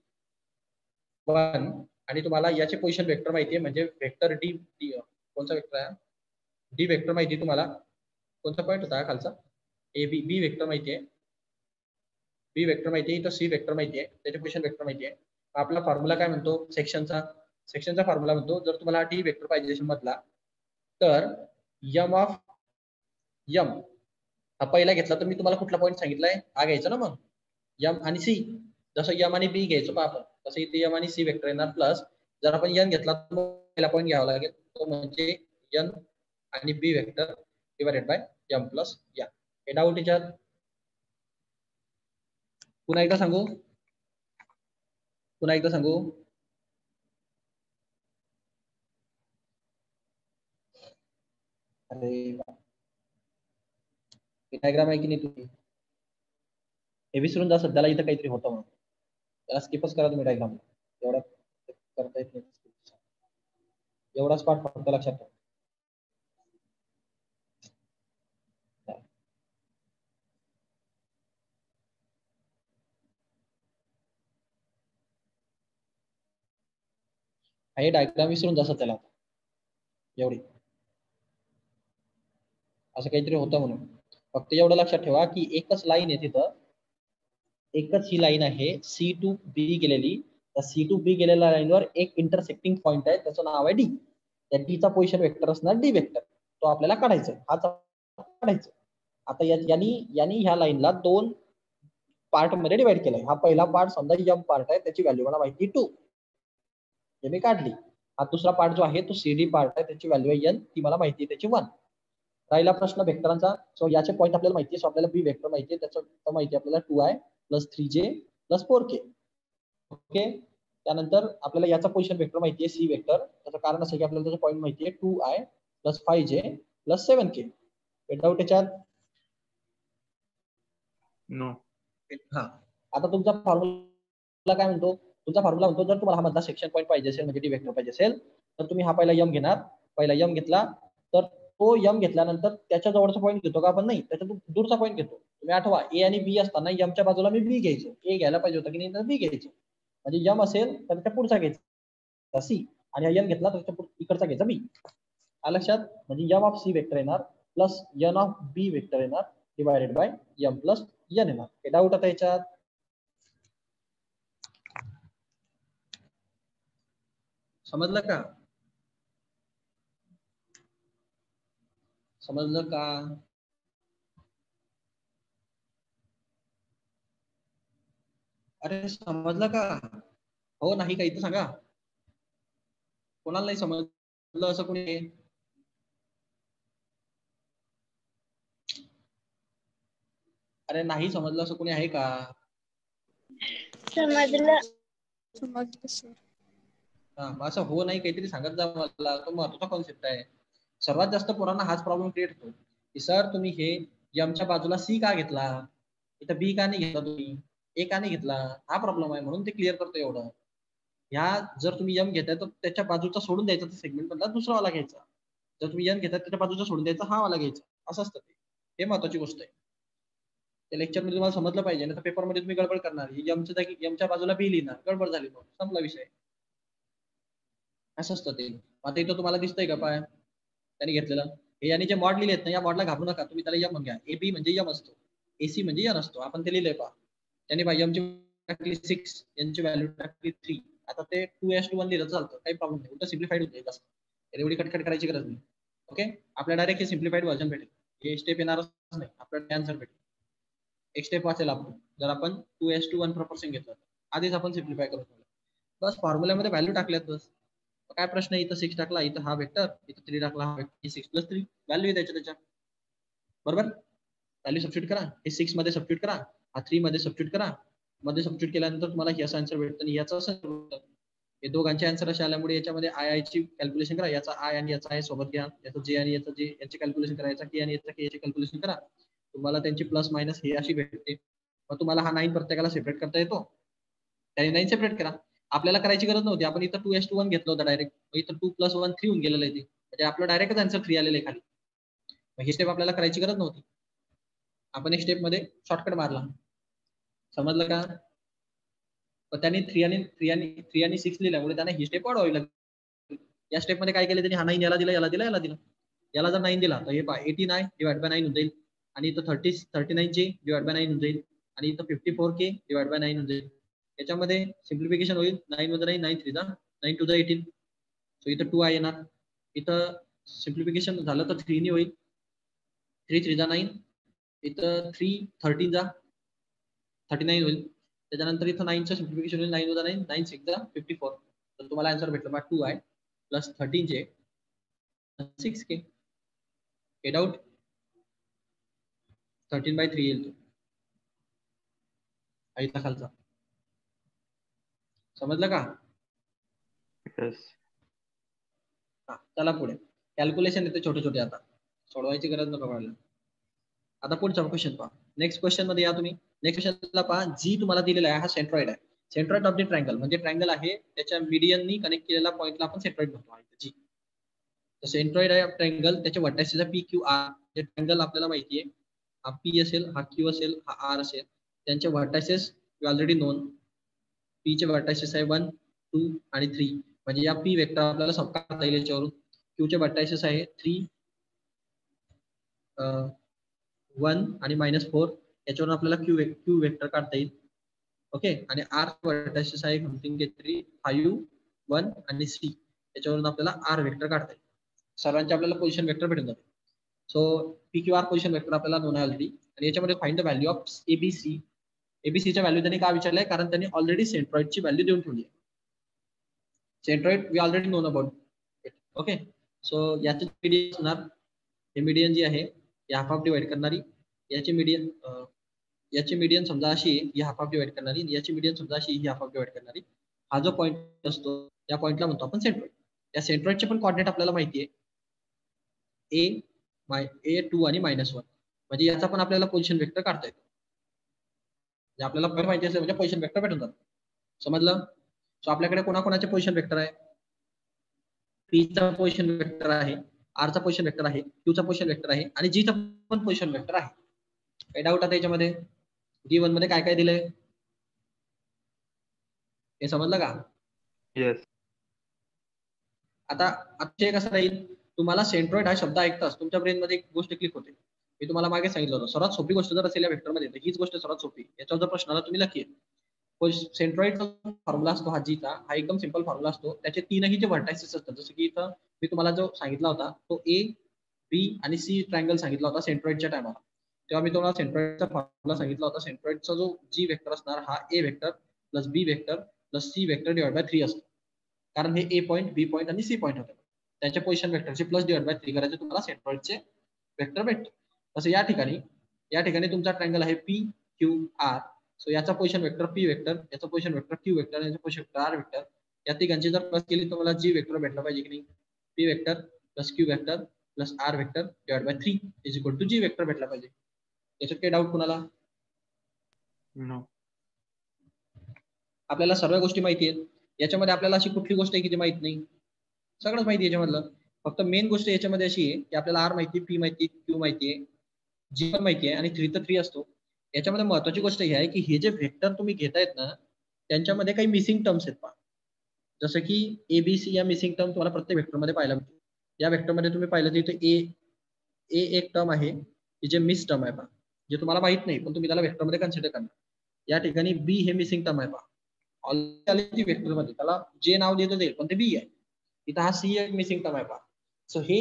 1, आणि तुम्हाला याचे पोझिशन वेक्टर माहिती आहे, म्हणजे वेक्टर डी, कोणता वेक्टर आहे, डी वेक्टर माहिती तुम्हाला, कोणता पॉईंट होता खालचा, ए बी, बी वेक्टर माहिती आहे, बी वेक्टर माहिती आहे, तर सी वेक्टर माहिती आहे, त्याचे पोझिशन वेक्टर माहिती आहे. आपला फॉर्म्युला काय म्हणतो, सेक्शनचा फॉर्म्युला म्हणतो, जर तुम्हाला डी वेक्टर पाहिजे असेल मधला, तर एम ऑफ एम हा पहिला घेतला, तर मी तुम्हाला कुठला पॉईंट सांगितलाय, हा घ्यायचा ना, मग एम आणि सी, जसं एम आणि बी घ्यायचो पहा आपण, तसं इथे एम आणि सी वेक्टर येणार प्लस जर आपण एन घेतला तर पहिला पॉईंट घ्यावा लागेल तो म्हणजे एन आणि B vector divided by M plus N. हे डाऊट याच्यात पुन्हा एकदा सांगू अरे डायग्राम आहे की नाही तुम्ही हे विसरून जा सध्याला इथं काहीतरी होतं म्हणून त्याला स्किपच करा तुम्ही डायग्राम एवढा करता येत नाही एवढाच पाठ फक्त लक्षात ठेवा. हे डायग्राम विसरून जा सध्याला एवढी असं काहीतरी होतं म्हणून फक्त एवढं लक्षात ठेवा की एकच लाईन आहे तिथं एकच ही लाईन आहे सी टू बी गेलेली त्या सी टू बी गेलेल्या लाईनवर एक इंटरसेक्टिंग पॉईंट आहे त्याचं नाव आहे डी त्या डीचा पोझिशन वेक्टर असणार डी वेक्टर तो आपल्याला काढायचा हाच काढायचा. आता यांनी ह्या लाईनला दोन पार्ट मध्ये डिवाइड केलाय. हा पहिला पार्ट समजा एम पार्ट आहे त्याची व्हॅल्यू मला माहिती 2 हे मी काढली. हा दुसरा पार्ट जो आहे तो सीडी पार्ट आहे त्याची व्हॅल्यू आहे एन ती मला माहिती आहे त्याची 1. राहिला प्रश्न वेक्टरांचा. सो याचे पॉईंट आपल्याला माहिती आहे सो आपल्याला बी वेक्टर माहिती आहे त्याचं माहिती आहे आपल्याला 2i + 3j + 4k. ओके त्यानंतर आपल्याला याचा पोझिशन वेक्टर माहिती आहे सी वेक्टर त्याचं कारण असं की आपल्याला त्याचा पॉईंट माहिती आहे 2i + 5j + 7k. डाऊट याच्यात नो. हा आता तुमचा फॉर्म्युला काय म्हणतो तुमचा फॉर्म्युला म्हणतो जर तुम्हाला हा मधला सेक्शन पॉईंट पाहिजे असेल म्हणजे डी वेक्टर पाहिजे असेल तर तुम्ही हा पहिला एम घेणार पहिला एम घेतला तर तो एम घेतल्यानंतर त्याच्या जवळचा पॉईंट घेतो का आपण नाही त्याच्या दूरचा पॉईंट घेतो. तुम्ही आठवा ए आणि बी असताना एमच्या बाजूला मी बी घ्यायचो ए घ्यायला पाहिजे होता की नाही तर बी घ्यायचो म्हणजे एम असेल तर त्या पुढचा घ्यायचा सी आणि एम घेतला तर त्याच्या इकडचा घ्यायचा बी. लक्षात म्हणजे एम ऑफ सी वेक्टर येणार plus N of B vector येणार divided by M plus N येणार. हे डाऊट आता याच्यात समजलं का अरे समजलं का हो नाही का इथं सांगा कोणाला नाही समजलं असं कोणी अरे नाही समजलं असं कोणी आहे का समजलं सर. हा असं हो नाही काहीतरी सांगत जा मला तो महत्वाचा कॉन्सेप्ट आहे. सर्वात जास्त पोरांना हाच प्रॉब्लेम क्रिएट होतो की सर तुम्ही हे एमच्या बाजूला सी का घेतला इथं बी का नाही घेतला तुम्ही ए का नाही घेतला हा प्रॉब्लेम आहे म्हणून ते क्लिअर करतो एवढं. ह्या जर तुम्ही एम घेताय तर त्याच्या बाजूचा सोडून द्यायचा सेगमेंट मधला दुसरा वाला घ्यायचा जर तुम्ही एम घेताय त्याच्या बाजूचा सोडून द्यायचा हा वाला घ्यायचा असं असतं ते. हे महत्वाची गोष्ट आहे त्या लेक्चर मध्ये तुम्हाला समजलं पाहिजे ना तर पेपर मध्ये तुम्ही गडबड करणार एमच्या जागी एमच्या बाजूला बी लिहिणार गडबड झाली मग संपला विषय असं असतं ते. आता इथं तुम्हाला दिसतंय का पाय त्यांनी घेतलेलं हे यांनी जे मॉड लिहिले आहेत ना या मॉडला घाबरू नका तुम्ही त्याला एम घ्या ए बी म्हणजे एम असतो एसी म्हणजे एन असतो आपण ते लिहिलंय पहा त्यांनी बाय एमची टाकली 6 यांची व्हॅल्यू टाकली 3 आता ते 2:1 लिहिलं चालतं काही प्रॉब्लेम नाही उलट सिम्प्लिफाईड होते बस एवढी कटकट करायची गरज नाही. ओके आपल्याला डायरेक्ट हे सिम्प्लिफाईड व्हर्जन भेटेल हे स्टेप येणारच नाही आपल्याला आन्सर भेटेल एक स्टेप वाचेल आपण जर आपण 2:1 प्रपोर्शन घेतलं आधीच आपण सिम्प्लिफाय करू बस फॉर्म्युल्यामध्ये व्हॅल्यू टाकल्यात बस काय प्रश्न आहे इथं 6 टाकला इथं हा वेक्टर इथं 3 टाकला हा वेक्टर 6 + 3 व्हॅल्यू आहे त्याच्या बरोबर व्हॅल्यू सबस्टिट्यूट करा हे 6 मध्ये सबस्टिट्यूट करा हा 3 मध्ये सबस्टिट्यूट करा मध्ये सबस्टिट्यूट केल्यानंतर तुम्हाला याचा आन्सर भेटतं आणि याचा आन्सर भेटतं. हे दोघांचे आन्सर असे आल्यामुळे याच्यामध्ये आय ची कॅल्क्युलेशन करा याचा आय आणि याचा आय सोबत घ्या याचा जे आणि याचा जे याची कॅल्क्युलेशन करा याचा के आणि याचा के याची कॅल्क्युलेशन करा तुम्हाला त्यांची प्लस मायनस हे अशी भेटते. मग तुम्हाला हा 9 प्रत्येकाला सेपरेट करता येतो त्याने 9 सेपरेट करा आपल्याला करायची गरज नव्हती आपण इथं 2:1 घेतलं होतं डायरेक्ट इथं 2 + 1 3 होऊन गेलेलं आहे ते म्हणजे आपलं डायरेक्टच आन्सर 3 आलेलं आहे खाली. मग ही स्टेप आपल्याला करायची गरज नव्हती आपण एक स्टेप मध्ये शॉर्टकट मारला समजलं का. पण त्यांनी 3 आणि 6 लिहिल्यामुळे त्यांना ही स्टेप वाढवावी लागली. या स्टेप मध्ये काय केलं त्यांनी हा 9 याला दिला याला दिला याला दिला याला जर 9 दिला तर हे पहा 89 डिवाइड बाय 9 होऊन जाईल आणि इथं 39J डिवाइड बाय 9 होऊन जाईल आणि इथं 54K डिवाइड बाय 9 होऊन जाईल. याच्यामध्ये सिम्प्लिफिकेशन होईल 9 मध्ये 9 3 9 टू द 18 सो इथं 2i येणार इथं सिम्प्लिफिकेशन झालं तर 3 ने होईल 3 3 9 इथं 3 13 39 होईल त्याच्यानंतर इथं 9चं सिम्प्लिफिकेशन होईल. 9 9 9 6 54. तर तुम्हाला आन्सर भेटलं बा 2i प्लस 13j 6k. हे डाऊट 13/3 येईल तो आईचा खालचा. समजलं का? हा चला पुढे. कॅल्क्युलेशन येते छोटे छोटे, आता सोडवायची गरज नको पडायला. आता पुढचा क्वेश्चन पहा. नेक्स्ट क्वेश्चन मध्ये या तुम्ही. नेक्स्ट क्वेश्चनला पहा. जी तुम्हाला दिलेला आहे हा सेंट्रॉइड आहे. सेंट्रॉइड ऑफ द ट्रायंगल म्हणजे ट्रायंगल आहे त्याच्या मीडियननी कनेक्ट केलेला पॉइंटला आपण सेंट्रॉइड म्हणतो. जी तर सेंट्रॉइड आहे ट्रायंगल, त्याचे वर्टायसेस आहे PQR. जे ट्रायंगल आपल्याला माहिती आहे, हा P असेल, हा Q असेल, हा R असेल. त्यांचे वर्टायसेस ऑलरेडी नोन. P चे वर्टायसेस आहे 1 2 आणि 3. म्हणजे या P वेक्टर आपल्याला सब काढता येईल याच्यावरून. Q चे वर्टायसेस आहे 3 1 आणि -4. याच्यावरून आपल्याला Q वेक्टर काढता येईल. ओके. आणि R वर्टायसेस आहे समथिंग 3 5 1 आणि C. याच्यावरून आपल्याला R वेक्टर काढता येईल. सर्वांचे आपल्याला पोझिशन वेक्टर भेटून जाते. सो PQR पोझिशन वेक्टर आपल्याला नोन आहे ऑलरेडी. आणि याच्यामध्ये find the value of ABC. एबीसीच्या व्हॅल्यू त्यांनी का विचारलंय? कारण त्यांनी ऑलरेडी सेंट्रॉइडची व्हॅल्यू देऊन ठेवली आहे. Centroid we already know about. Okay. So याची मीडियन असणार, हे मीडियन जी आहे या हाफ ऑफ डिवाइड करणारी. याची मीडियन समजा अशी ही हाफ ऑफ डिवाइड करणारी, याची मीडियन समजा अशी ही हाफ ऑफ डिवाइड करणारी. हा जो पॉईंट असतो या पॉईंटला म्हणतो आपण सेंट्रॉइड. या सेंट्रॉइडचे पण कोऑर्डिनेट आपल्याला माहिती आहे, A2 आणि -1. म्हणजे याचा पण आपल्याला पोझिशन वेक्टर काढता येतो. आपल्याला पण माहिती असेल म्हणजे पोझिशन वेक्टर भेटून जातो. समजलं? सो आपल्याकडे कोणाकोणाचे पोझिशन वेक्टर आहे? P चा पोझिशन वेक्टर आहे, R चा पोझिशन वेक्टर आहे, Q चा पोझिशन वेक्टर आहे आणि G चा पण पोझिशन वेक्टर आहे. काही डाऊट आता याच्यामध्ये? G1 मध्ये काय काय दिलंय हे समजलं का? येस. आता अक्षय कसं राहील, तुम्हाला सेंट्रॉइड हा शब्द ऐकताच तुमच्या ब्रेन मध्ये एक गोष्ट क्लिक होते. मी तुम्हाला मागे सांगितलं होतं, सर्वात सोपी गोष्ट जर असेल या वेक्टर मध्ये तर हीच गोष्ट सर्वात सोपी. याच्यावर जर प्रश्नाला तुम्ही नक्की सेंट्रॉइडचा फॉर्म्युला असतो हा जीचा, हा एकदम सिंपल फॉर्म्युला असतो. त्याचे तीनही जे व्हर्टायसेस असतात, जसं की इथं मी तुम्हाला जो सांगितला होता तो A, B आणि C ट्रायंगल सांगितला होता सेंट्रॉइडच्या टायमाला. तेव्हा मी तुम्हाला सेंट्रॉइडचा फॉर्म्युला सांगितला होता. सेंट्रॉइडचा जो जी वेक्टर असणार हा A vector plus B vector plus C vector divide by 3 असतो. कारण हे A पॉईंट, B पॉईंट आणि C पॉईंट होते. त्याच्या पोझिशन वेक्टरचे प्लस डिवाइड बाय 3 करायचे, तुम्हाला सेंट्रॉइडचे वेक्टर भेटते. तसं या ठिकाणी तुमचा ट्रायंगल आहे PQR. सो याचा पोझिशन वेक्टर P वेक्टर, याचा पोझिशन वेक्टर Q वेक्टर, याचा पोझिशन वेक्टर R वेक्टर. या तिघांची जर प्लस केली तर मला G वेक्टर भेटला पाहिजे की नाही? P vector plus Q vector plus R vector divide by 3 is equal to G vector भेटला पाहिजे. याच्यात काही डाऊट कुणाला? नो. आपल्याला सर्व गोष्टी माहिती आहेत. याच्यामध्ये आपल्याला अशी कुठली गोष्ट आहे की जी माहित नाही? सगळंच माहिती आहे याच्यामधलं. फक्त मेन गोष्ट याच्यामध्ये अशी आहे की आपल्याला R माहिती, P माहिती, Q माहिती आहे, G पण माहिती आहे आणि 3 तर 3 असतो. याच्यामध्ये महत्वाची गोष्ट ही आहे की हे जे वेक्टर तुम्ही घेतायत ना, त्यांच्यामध्ये काही मिसिंग टर्म्स आहेत पहा. जसं की ABC या मिसिंग टर्म तुम्हाला प्रत्येक वेक्टरमध्ये पाहायला मिळते. या वेक्टरमध्ये तुम्ही पाहिलं तर इथे A एक टर्म आहे की जे मिस टर्म आहे पहा, जे तुम्हाला माहित नाही पण तुम्ही त्याला वेक्टरमध्ये कन्सिडर करणार. या ठिकाणी B हे मिसिंग टर्म आहे पहा. ऑलरेडी वेक्टरमध्ये त्याला जे नाव दिलं जाईल पण ते B आहे. इथं हा C एक मिसिंग टर्म आहे पहा. सो हे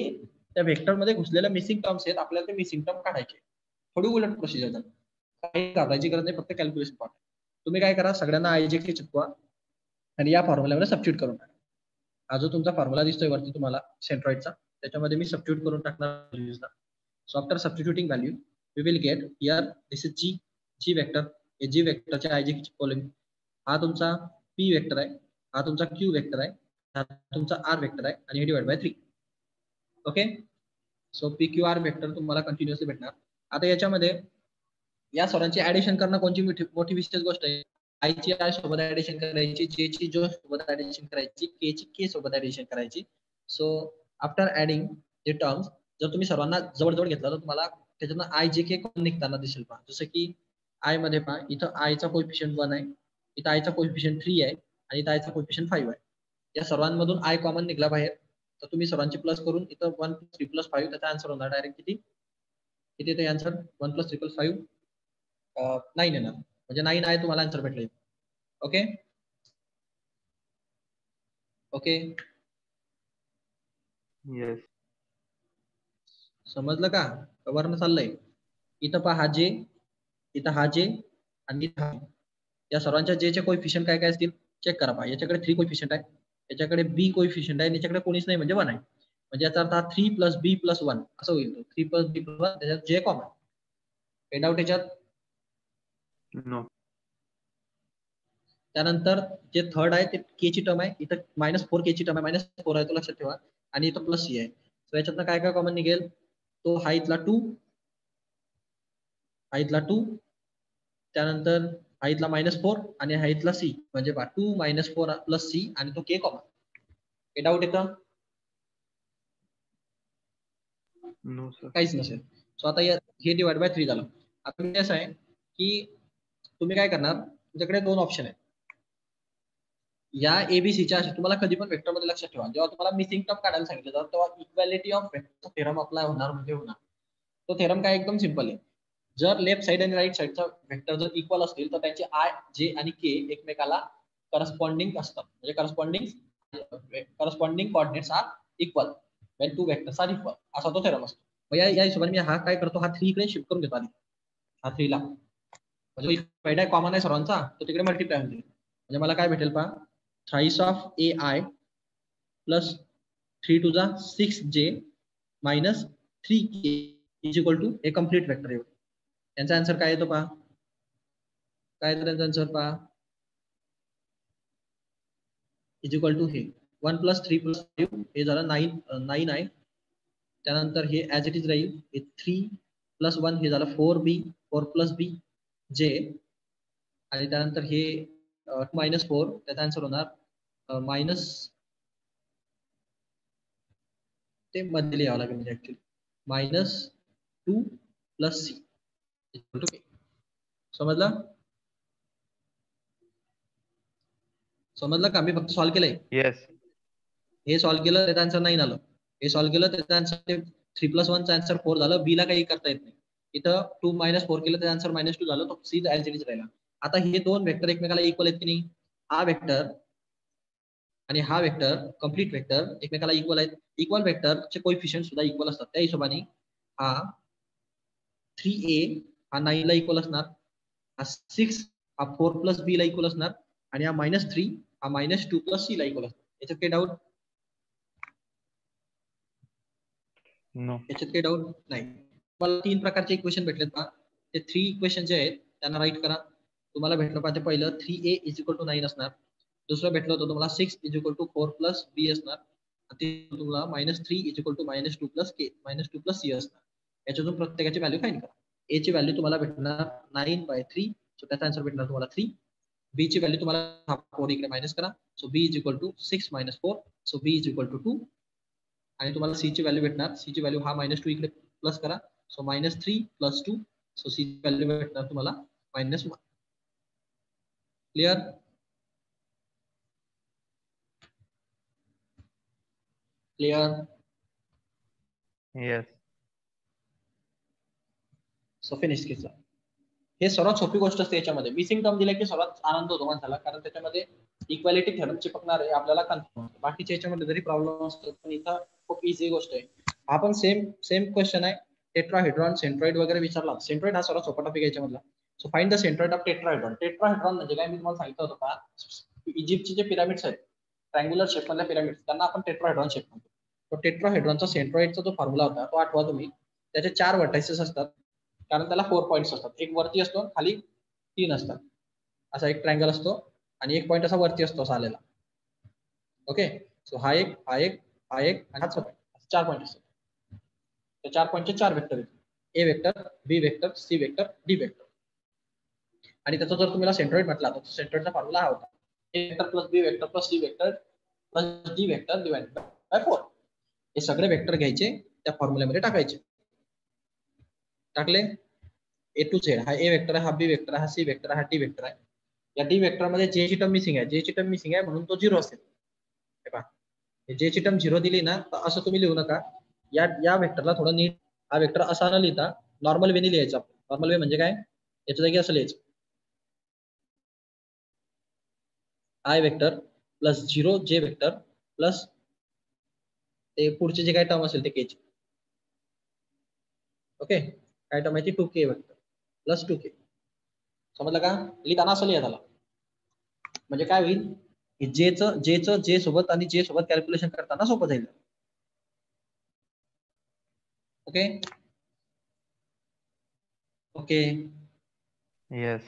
त्या वेक्टरमध्ये घुसलेल्या मिसिंग टर्म्स आहेत, आपल्याला ते मिसिंग टर्म काढायचे. थोडी उलट प्रोसिजर झाली, काही घाबरायची गरज नाही, फक्त कॅल्क्युलेशन पार्ट. तुम्ही काय करा, सगळ्यांना IJK चिपकवा आणि या फॉर्म्युल्यामध्ये सबस्टिट्यूट करून टाका. हा जो तुमचा फॉर्म्युला दिसतोय वरती तुम्हाला सेंट्रॉइडचा, त्याच्यामध्ये मी सबस्टिट्यूट करून टाकणार. So after substituting value we will get here this is G vector. हे G वेक्टरचे IJK चिपकवले. हा तुमचा P वेक्टर आहे, हा तुमचा Q वेक्टर आहे, हा तुमचा R वेक्टर आहे आणि हे divide by 3. Okay. So PQR vector तुम्हाला कंटिन्युअसली भेटणार. आता याच्यामध्ये या सर्वांची ऍडिशन करणं कोणती मोठी विशेष गोष्ट आहे? I ची I सोबत ऍडिशन करायची, J ची J सोबत ऍडिशन करायची, K ची K सोबत ऍडिशन करायची. So after adding the terms, जर तुम्ही सर्वांना जवळ घेतला तर तुम्हाला त्याच्यातून IJK कॉमन निघताना दिसेल पहा. जसं की I मध्ये पहा, इथं I चा कोएफिशियंट 1 आहे, इथं I चा कोएफिशियंट 3 आहे आणि इथं I चा कोएफिशियंट 5 आहे. या सर्वांमधून I कॉमन निघला बाहेर, तर तुम्ही सर्वांची प्लस करून इथं 1 3 + 5 त्याचा आन्सर होणार डायरेक्ट किती येते आन्सर? 1 + 3 = 5 9 येणार. म्हणजे 9 आहे तुम्हाला आन्सर भेटले. Okay okay. येस. समजलं का? वरनं चाललंय. इथं पहा J, इथं हा J आणि इथं हा. या सर्वांच्या जे चे कोएफिशियंट काय काय असतील चेक करा पहा. याच्याकडे 3 कोएफिशियंट आहे, याच्याकडे बी कोएफिशियंट आहे, याच्याकडे कोणीच नाही म्हणजे 1 आहे. म्हणजे याचा अर्थ हा 3 + b + 1 असं होईल. 3 + b + 1 त्याच्यात जे कॉमन. काही डाऊट याच्यात? नो. त्यानंतर जे थर्ड आहे ते के ची टर्म आहे, इथं -4 के ची टर्म आहे, -4 आहे तो लक्षात ठेवा, आणि इथं प्लस सी आहे. सो याच्यातनं काय काय कॉमन निघेल, तो हा इथला 2, हा इथला 2, त्यानंतर हा इथला -4 आणि हा इथला सी, म्हणजे 2 - 4 + सी आणि तो के कॉमन. हे डाऊट येतं? No sir. काहीच नसेल. सो आता हे डिवाइड बाय 3 झालं. आता म्हणजे असं आहे की तुम्ही काय करणार, तुमच्याकडे 2 ऑप्शन आहेत. या एबीसीच्या अशा तुम्हाला कधी पण वेक्टर मध्ये लक्षात ठेवा, जेव्हा तुम्हाला मिसिंग टर्म काढायला सांगितलं जातं तेव्हा equality of vector theorem apply होणार म्हणजे होणार. तो थेरम काय एकदम सिंपल आहे. जर लेफ्ट साइड आणि राईट साइडचा वेक्टर जर इक्वल असतील तर त्यांचे आय, जे आणि के एकमेकाला करस्पॉन्डिंग असतात. म्हणजे corresponding coordinates are equal when two vectors are equal, असा तो थेरम असतो. मग या हिशोबाने मी हा काय करतो, हा 3 इकडे शिफ्ट करून घेतो आधी. हा 3 ला म्हणजे फायदा कॉमन आहे सर्वांचा, तो तिकडे मल्टिप्लाय होईल. म्हणजे मला काय भेटेल पहा, thrice of ai plus 3 to the 6j minus 3k is equal to a complete vector. यांचा आन्सर काय येतो पहा, काय येतो त्यांचा आन्सर पहा, इज इक्वल टू हे 1 + 3 + 5 हे झालं 9 आहे. त्यानंतर हे ॲज इट इज राहील, हे 3 + 1 हे झालं 4b, 4 + b j, आणि त्यानंतर हे -4 त्याचा आन्सर होणार मायनस, ते मध्ये लिहावं लागेल म्हणजे actually -2 + c equal to k. समजलं? समजलं का? मी फक्त सॉल्व्ह केलंय. येस. हे सॉल्व्ह केलं त्याचा आन्सर 9 आलं, हे सॉल्व्ह केलं त्याचा आन्सर 3 + 1 चा आन्सर 4 झालं, बी ला काही करता येत नाही. इथं 2 - 4 केलं त्याचा आन्सर -2 झालं, तो सी ॲज इट इज राहिला. आता हे दोन वेक्टर एकमेकाला इक्वल आहेत की नाही, हा वेक्टर आणि हा वेक्टर कंप्लीट वेक्टर एकमेकाला इक्वल आहेत. इक्वल वेक्टरचे कोएफिशियंट सुद्धा इक्वल असतात. त्या हिशोबाने हा 3a हा 9 ला इक्वल असणार, हा 6 हा 4 + b ला इक्वल असणार, आणि हा -3 हा -2 + c ला इक्वल असणार. याच्यात काही डाऊट? नो. याच्यात काही डाऊट नाही. तुम्हाला 3 प्रकारचे इक्वेशन भेटलेत पहा. ते 3 इक्वेशन जे आहेत त्यांना राईट करा. तुम्हाला भेटलं पाहिजे पहिलं 3a = 9 असणार, दुसरं भेटलं होतं तुम्हाला 6 = 4 + b असणार, ते तुम्हाला -3 = -2 + k -2 + c असणार. याच्यातून प्रत्येकाची व्हॅल्यू फाइंड करा. a ची व्हॅल्यू तुम्हाला भेटणार 9/3, सो त्याचा आन्सर भेटणार तुम्हाला 3. b ची व्हॅल्यू तुम्हाला 4 इकडे मायनस करा, सो b = 6 - 4, सो b = 2. आणि तुम्हाला c ची व्हॅल्यू भेटणार, c ची व्हॅल्यू हा -2 इकडे प्लस करा, सो -3 + 2, सो c ची व्हॅल्यू भेटणार तुम्हाला -1. Clear? Clear? Yes. So finish case. हे सर्वात सोपी गोष्ट असते याच्यामध्ये. मिसिंग टर्म दिला की सर्वात आनंद होतो माणसाला, कारण त्याच्यामध्ये इक्वॅलिटी थेरम चिपकणार आहे आपल्याला कन्फर्म. बाकीच्या याच्यामध्ये जरी प्रॉब्लेम असतो पण इथं खूप इझी गोष्ट आहे. आपण सेम क्वेश्चन आहे, टेट्राहेड्रॉन, सेंट्रॉइड वगैरे विचारला. सेंट्रॉइड हा सर्वात सोपा टॉपिक याच्यामधला. So find the centroid of tetrahedron. Tetrahedron म्हणजे काय मी तुम्हाला सांगितलं होतं का, इजिप्तचे जे पिरामिड्स आहेत, ट्रँग्युलर शेप मधल्या पिरामिड्स, त्यांना आपण टेट्राहेड्रॉन शेप म्हणतो. तो टेट्राहेड्रॉनचा सेंट्रॉइडचा जो फॉर्म्युला होता तो आठवा तुम्ही. त्याचे 4 व्हर्टायसेस असतात, कारण त्याला 4 पॉईंट्स असतात. एक वरती असतो, खाली 3 असतात. असा एक ट्रायंगल असतो आणि एक पॉईंट असा वरती असतो असा आलेला. ओके, सो हा एक, हा एक, हा एक आणि हा पॉईंट, 4 पॉईंट असतात. त्या 4 पॉईंटचे 4 वेक्टर आहेत, A vector, B vector, C vector, D vector. आणि त्याचा जर तुम्हाला सेंट्रॉइड म्हटला तर सेंट्रॉइडचा फॉर्म्युला हा होता, A vector plus B vector plus C vector plus D vector divided by 4. हे सगळे वेक्टर घ्यायचे, त्या फॉर्म्युल्यामध्ये टाकायचे. टाकले, ए टू झेड, हा ए वेक्टर आहे, हा बी वेक्टर आहे, हा सी वेक्टर आहे, हा डी वेक्टर आहे. या डी वेक्टर मध्ये जे ची टर्म मिसिंग आहे, जे ची टर्म मिसिंग आहे म्हणून तो 0 असेल. हे पहा, जे ची टर्म 0 दिली ना तर असं तुम्ही लिहू नका. या वेक्टरला थोडं नीट, हा वेक्टर असा न लिहिता नॉर्मल वेने लिहायचा. नॉर्मल वे म्हणजे काय, याच्या जागी असं लिहायचं, आय वेक्टर प्लस 0 जे वेक्टर प्लस ते पुढचे जे काय टर्म असेल ते के ची. ओके, काय टर्म आहे ती 2k वेक्टर प्लस 2k. समजलं का? लिहिताना असं लिहा त्याला, म्हणजे काय होईल की जेचं जे सोबत आणि जे सोबत कॅल्क्युलेशन करताना सोपं जाईल. Okay okay. येस.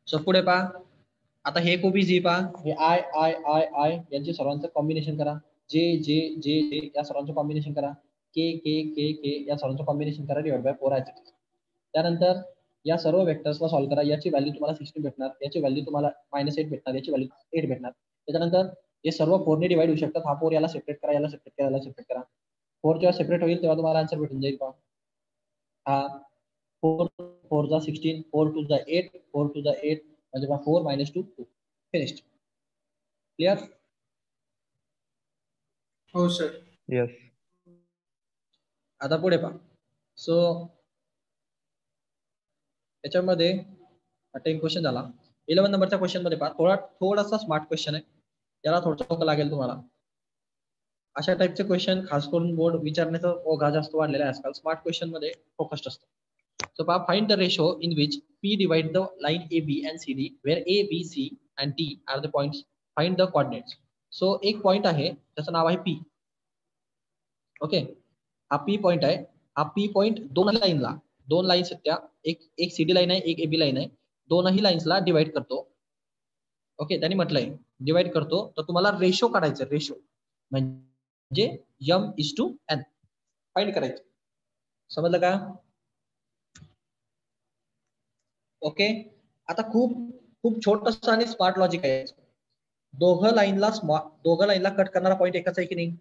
सो पुढे पहा, आता हे खूप इझी पहा, हे आय आय आय आय यांचे सर्वांचं कॉम्बिनेशन करा. जे जे जे जे या सर्वांचं कॉम्बिनेशन करा. के के के के या सर्वांचं कॉम्बिनेशन करा डिवाइड बाय 4 आहे. त्यानंतर या सर्व वेक्टर्सला सॉल्व्ह करा. याची व्हॅल्यू तुम्हाला 16 भेटणार, याची व्हॅल्यू तुम्हाला -8 भेटणार, याची व्हॅल्यू 8 भेटणार. त्याच्यानंतर हे सर्व 4 ने डिवाइड होऊ शकतात. हा 4 याला सेपरेट करा, याला सेपरेट करा, याला सेपरेट करा. 4 जेव्हा सेपरेट होईल तेव्हा तुम्हाला आन्सर भेटून जाईल पहा. हा 4 4 जा 16, 4 2 जा 8, 4 2 जा 8 म्हणजे 4 - 2 2. फिनिश्ड. क्लियर? हो सर. येस. आता पुढे पहा. सो याच्यामध्ये आता एक क्वेश्चन झाला 11 नंबरच्या क्वेश्चन मध्ये पहा, थोडासा स्मार्ट क्वेश्चन आहे, त्याला थोडं लागेल तुम्हाला. अशा टाइपचे क्वेश्चन खास करून बोर्ड विचारण्याचा ओघा जास्त वाढलेला आहे आजकाल. स्मार्ट क्वेश्चन मध्ये फोकस्ड असतो. So find the ratio in which P divide the line AB and CD, where A, B, C and D are the points. Find the coordinates. So एक पॉइंट आहे त्याचं नाव आहे P. ओके, हा P पॉइंट आहे. हा P पॉइंट दोन लाईन्स त्या एक CD लाईन आहे, एक AB लाईन आहे, दोनही लाईन्सला डिवाइड करतो. ओके, त्यांनी म्हटलंय डिवाइड करतो, तर तुम्हाला रेशो काढायचं. रेशो म्हणजे M/N फाइंड करायचं. समजलं का? ओके, आता खूप छोटस आणि स्मार्ट लॉजिक आहे. दोघं लाईनला कट करणारा पॉईंट एकच आहे की नाही?